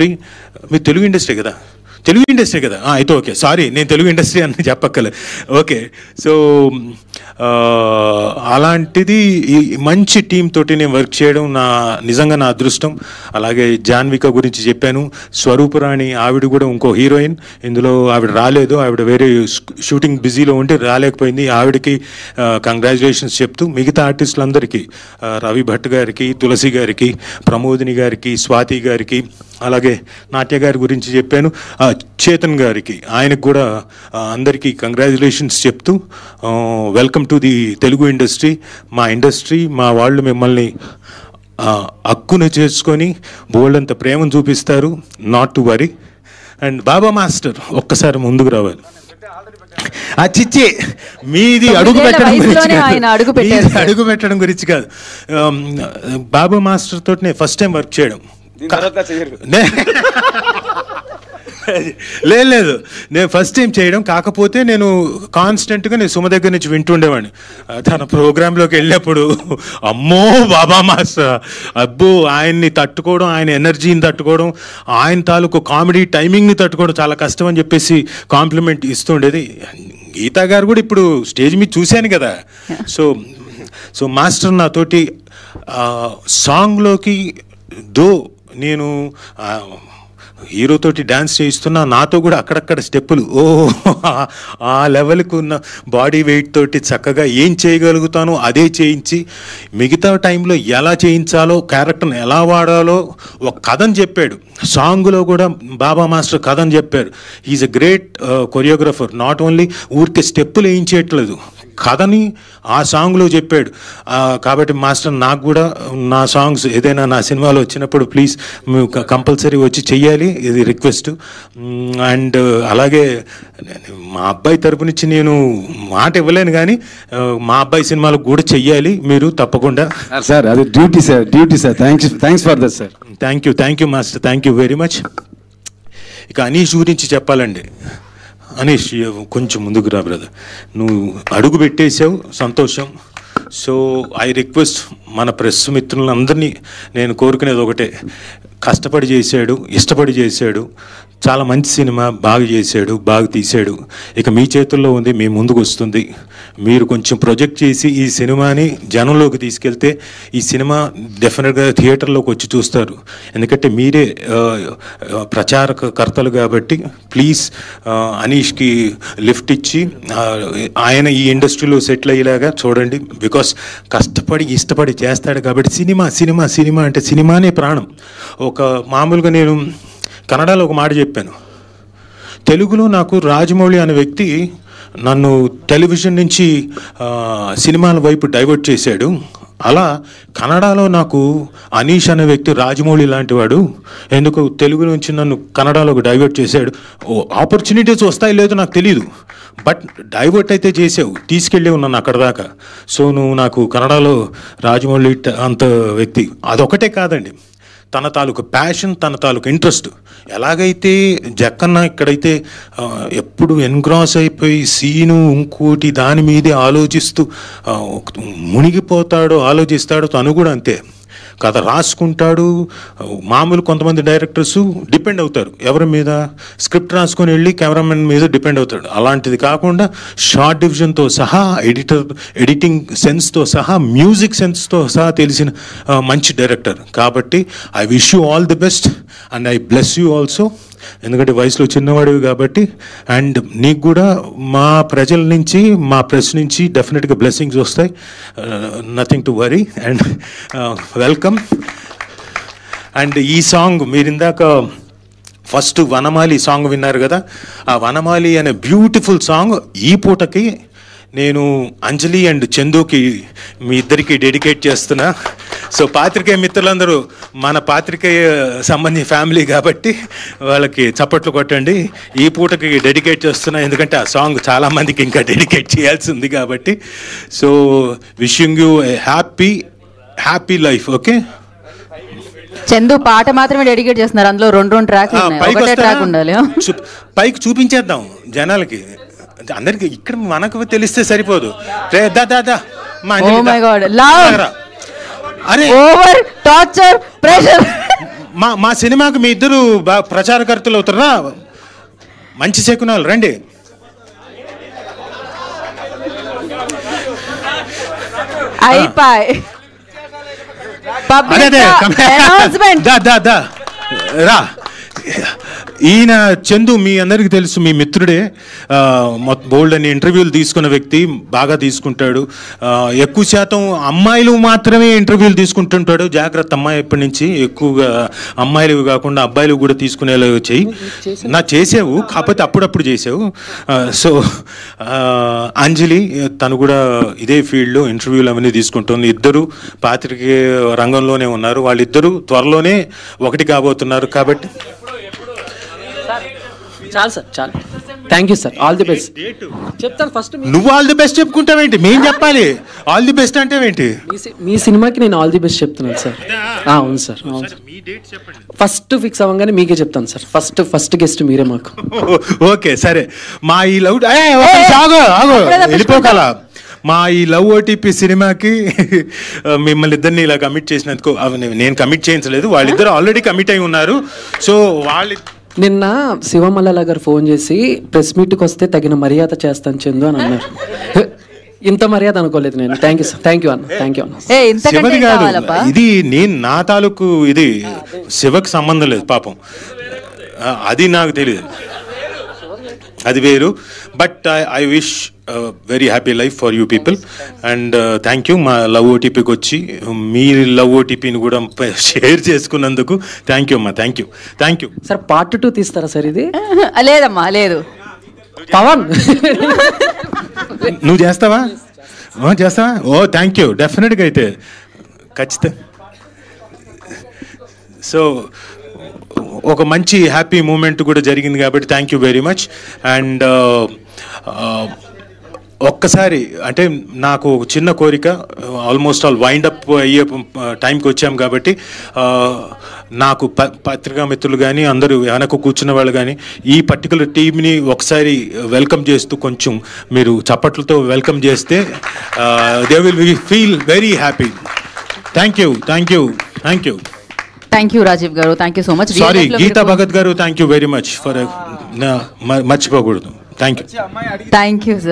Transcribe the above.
Industry. మీరు Telugu industry కదా, Telugu industry కదా, అయితే ఓకే, సారీ నేను తెలుగు ఇండస్ట్రీ అని చెప్పక్కర్లేదు. ఓకే, సో అలాంటిది ఈ మంచి టీం తోటి నేను వర్క్ చేయడం నిజంగా నా అదృష్టం. అలాగే జాన్విక గురించి చెప్పాను, స్వరూపరాణి ఆవిడ కూడా ఇంకో హీరోయిన్, ఇందులో ఆవిడ రాలేదు, ఆవిడ వేరే షూటింగ్ బిజీలో ఉండి రాలేకపోయింది. ఆవిడకి కంగ్రాచులేషన్స్ చెప్తూ మిగతా ఆర్టిస్టులందరికీ, రవి భట్ గారికి, తులసి గారికి, ప్రమోదిని గారికి, స్వాతి గారికి, అలాగే నాట్య గారి గురించి చెప్పాను, చేతన్ గారికి, ఆయనకు కూడా అందరికీ కంగ్రాచులేషన్స్ చెప్తూ welcome to the Telugu industry. మా ఇండస్ట్రీ, మా వాళ్ళు మిమ్మల్ని హక్కున చేసుకొని బోల్డంత ప్రేమను చూపిస్తారు, not to worry. And Baba master ఒక్కసారి ముందుకు రావాలి. చిచ్చి మీది అడుగు పెట్టడం గురించి కాదు, బాబా మాస్టర్ తోటి నేను ఫస్ట్ టైం వర్క్ చేయడం. లేదు, నేను ఫస్ట్ టైం చేయడం. కాకపోతే నేను కాన్స్టెంట్గా నేను సుమ దగ్గర నుంచి వింటుండేవాడిని. తన ప్రోగ్రాంలోకి వెళ్ళినప్పుడు అమ్మో బాబా మాస్టర్, అబ్బో ఆయన్ని తట్టుకోవడం, ఆయన ఎనర్జీని తట్టుకోవడం, ఆయన తాలూకు కామెడీ టైమింగ్ని తట్టుకోవడం చాలా కష్టం అని చెప్పేసి కాంప్లిమెంట్ ఇస్తుండేది. గీతా గారు కూడా ఇప్పుడు స్టేజ్ మీద చూశాను కదా. సో మాస్టర్ నాతోటి సాంగ్లోకి నేను హీరోతోటి డ్యాన్స్ చేయిస్తున్నా, నాతో కూడా అక్కడక్కడ స్టెప్పులు ఆ లెవెల్కి ఉన్న బాడీ వెయిట్ తోటి చక్కగా ఏం చేయగలుగుతానో అదే చేయించి, మిగతా టైంలో ఎలా చేయించాలో, క్యారెక్టర్ని ఎలా వాడాలో ఒక కథను చెప్పాడు. సాంగ్లో కూడా బాబా మాస్టర్ కథను చెప్పారు. Is a great choreographer. Not only ఊరికే స్టెప్పులు వేయించేయట్లేదు, కథని ఆ సాంగ్లో చెప్పాడు. కాబట్టి మాస్టర్ నాకు కూడా నా సాంగ్స్ ఏదైనా నా సినిమాలో వచ్చినప్పుడు ప్లీజ్ కంపల్సరీ వచ్చి చెయ్యాలి, ఇది రిక్వెస్ట్. అండ్ అలాగే మా అబ్బాయి తరపు నుంచి నేను మాట ఇవ్వలేను, కానీ మా అబ్బాయి సినిమాలకు కూడా చెయ్యాలి మీరు తప్పకుండా. సార్ అది duty sir, duty sir. Thanks for that sir. Thank you master, thank you very much. ఇక అనీష్ గురించి చెప్పాలండి. అనీష్ కొంచెం ముందుకు రా బ్రదర్, నువ్వు అడుగు పెట్టేసావు, సంతోషం. సో ఐ రిక్వెస్ట్ మన ప్రెస్ మిత్రులందరినీ నేను కోరుకునేది ఒకటే, కష్టపడి చేశాడు, ఇష్టపడి చేశాడు, చాలా మంచి సినిమా, బాగా చేశాడు, బాగా తీశాడు. ఇక మీ చేతుల్లో ఉంది, మీ ముందుకు వస్తుంది. మీరు కొంచెం ప్రొజెక్ట్ చేసి ఈ సినిమాని జనంలోకి తీసుకెళ్తే ఈ సినిమా డెఫినెట్గా థియేటర్లోకి వచ్చి చూస్తారు. ఎందుకంటే మీరే ప్రచారకర్తలు కాబట్టి ప్లీజ్ అనీష్కి లిఫ్ట్ ఇచ్చి ఆయన ఈ ఇండస్ట్రీలో సెటిల్ అయ్యేలాగా చూడండి. బికాస్ కష్టపడి ఇష్టపడి చేస్తాడు కాబట్టి సినిమా అంటే సినిమానే ప్రాణం. ఒక మామూలుగా నేను కన్నడలో ఒక మాట చెప్పాను, తెలుగులో నాకు రాజమౌళి అనే వ్యక్తి నన్ను టెలివిజన్ నుంచి సినిమాల వైపు డైవర్ట్ చేశాడు. అలా కన్నడలో నాకు అనీష్ అనే వ్యక్తి రాజమౌళి లాంటి వాడు ఎందుకు తెలుగు నుంచి నన్ను కన్నడలోకి డైవర్ట్ చేశాడు. ఆపర్చునిటీస్ వస్తాయి లేదో నాకు తెలియదు, బట్ డైవర్ట్ అయితే చేసావు, తీసుకెళ్ళి ఉన్నాను అక్కడ దాకా. సో నువ్వు నాకు కన్నడలో రాజమౌళి అంత వ్యక్తి. అదొకటే కాదండి, తన తాలూకు ప్యాషన్, తన తాలూకు ఇంట్రెస్ట్. ఎలాగైతే జక్కన్న ఇక్కడైతే ఎప్పుడు ఎన్గ్రాస్ అయిపోయి సీను ఇంకోటి దాని మీదే ఆలోచిస్తూ మునిగిపోతాడో ఆలోచిస్తాడో, తను కూడా అంతే. కథ రాసుకుంటాడు. మామూలు కొంతమంది డైరెక్టర్స్ డిపెండ్ అవుతారు ఎవరి మీద, స్క్రిప్ట్ రాసుకొని వెళ్ళి కెమెరామెన్ మీద డిపెండ్ అవుతాడు. అలాంటిది కాకుండా షార్ట్ డివిజన్తో సహా, ఎడిటింగ్ సెన్స్తో సహా, మ్యూజిక్ సెన్స్తో సహా తెలిసిన మంచి డైరెక్టర్. కాబట్టి I wish you all the best and I bless you also. ఎందుకంటే వయసులో చిన్నవాడివి కాబట్టి. అండ్ నీకు కూడా మా ప్రజల నుంచి, మా ప్రెస్ నుంచి డెఫినెట్గా బ్లెస్సింగ్స్ వస్తాయి. Nothing to worry and welcome. And ఈ సాంగ్ మీరు ఇందాక ఫస్ట్ వనమాలి సాంగ్ విన్నారు కదా, ఆ వనమాలి అనే బ్యూటిఫుల్ సాంగ్ ఈ పూటకి నేను అంజలి అండ్ చందుకి మీ ఇద్దరికి డెడికేట్ చేస్తున్నా. సో పాత్రికేయ మిత్రులందరూ మన పాత్రికేయ సంబంధి ఫ్యామిలీ కాబట్టి వాళ్ళకి చప్పట్లు కొట్టండి. ఈ పూటకి డెడికేట్ చేస్తున్నా, ఎందుకంటే ఆ సాంగ్ చాలామందికి ఇంకా డెడికేట్ చేయాల్సి ఉంది కాబట్టి. So wishing you A happy life. Okay, Chandu పాట మాత్రమే డెడికేట్ చేస్తున్నారు, అందులో రెండు ట్రాక్ ఉండాలి. పైకి చూపించేద్దాం జనాలకి, అందరికి. ఇక్కడ మనకు తెలిస్తే సరిపోదు. అరే ఓవర్ టార్చర్ ప్రెషర్ మా సినిమాకి మీ ఇద్దరు ప్రచారకర్తలు అవుతారా? మంచి శకునాలు, రండి. అయిపోయి రా. ఈయన చందు మీ అందరికీ తెలుసు, మీ మిత్రుడే. బోల్డ్ అని ఇంటర్వ్యూలు తీసుకున్న వ్యక్తి, బాగా తీసుకుంటాడు. ఎక్కువ శాతం అమ్మాయిలు మాత్రమే ఇంటర్వ్యూలు తీసుకుంటుంటాడు. జాగ్రత్త అమ్మాయి ఎప్పటి నుంచి ఎక్కువగా అమ్మాయిలు కాకుండా అబ్బాయిలు కూడా తీసుకునేలా చెయ్యి. నా చేసావు, కాకపోతే అప్పుడప్పుడు చేసావు. సో అంజలి తను కూడా ఇదే ఫీల్డ్లో ఇంటర్వ్యూలు అవన్నీ తీసుకుంటుంది. ఇద్దరు పాత్రికేయ రంగంలోనే ఉన్నారు. వాళ్ళిద్దరూ త్వరలోనే ఒకటి కాబోతున్నారు. కాబట్టి చాలు సార్, చాలు. Thank you sir, all the best. చెప్తాను ఫస్ట్. నువ్వు ఆల్ ది బెస్ట్ చెప్పుకుంటావేంటి? మేము చెప్పాలి ఆల్ ది బెస్ట్ అంటే ఏంటి? మీ సినిమాకి నేను ఆల్ ది బెస్ట్ చెప్తున్నాను సార్. అవును సార్, అవును సార్. ఫస్ట్ ఫిక్స్ అవ్వగానే మీకే చెప్తాను సార్. ఫస్ట్ గెస్ట్ మీరే మాకు. ఓకే సరే. మా ఈ లవ్ వెళ్ళిపోగల మా ఈ లవ్ ఓటీపీ సినిమాకి మిమ్మల్ని ఇద్దరిని ఇలా కమిట్ చేసినందుకు, నేను కమిట్ చేయించలేదు, వాళ్ళిద్దరు ఆల్రెడీ కమిట్ అయి ఉన్నారు. సో వాళ్ళు నిన్న శివమల్లల గారు ఫోన్ చేసి ప్రెస్ మీట్కి వస్తే తగిన మర్యాద చేస్తాను చందు అని అన్నారు. ఇంత మర్యాద అనుకోలేదు నేను. Thank you sir, thank you అన్న, థ్యాంక్ యూ అన్న. శివది కాదు ఇది, నేను నా తాలూకు ఇది, శివకి సంబంధం లేదు పాపం, అది నాకు తెలియదు, అది వేరు. But I wish very happy life for you people and thank you. మా లవ్ ఓటీపీకి వచ్చి మీ లవ్ ఓటీపీని కూడా షేర్ చేసుకున్నందుకు థ్యాంక్ యూ అమ్మా. Thank you, thank you. Sir part 2 తీస్తారా సార్? ఇది లేదమ్మా, లేదు. పవన్ నువ్వు చేస్తావా? చేస్తావా? ఓ థ్యాంక్ యూ, డెఫినెట్గా అయితే ఖచ్చితంగా. సో ఒక మంచి హ్యాపీ మూమెంట్ కూడా జరిగింది కాబట్టి thank you very much. And ఒక్కసారి అంటే నాకు ఒక చిన్న కోరిక, ఆల్మోస్ట్ ఆల్ వైండ్ అప్ అయ్యే టైంకి వచ్చాం కాబట్టి నాకు పత్రికా మిత్రులు కానీ అందరూ వెనక కూర్చున్న వాళ్ళు కానీ ఈ పర్టికులర్ టీమ్ని ఒకసారి వెల్కమ్ చేస్తూ కొంచెం మీరు చప్పట్లతో వెల్కమ్ చేస్తే they will feel very happy. Thank you, thank you, thank you. Thank you Rajeev garu, thank you so much. Sorry Geeta Bhagat garu, thank you very much for మర్చిపోకూడదు. Thank you, thank you sir.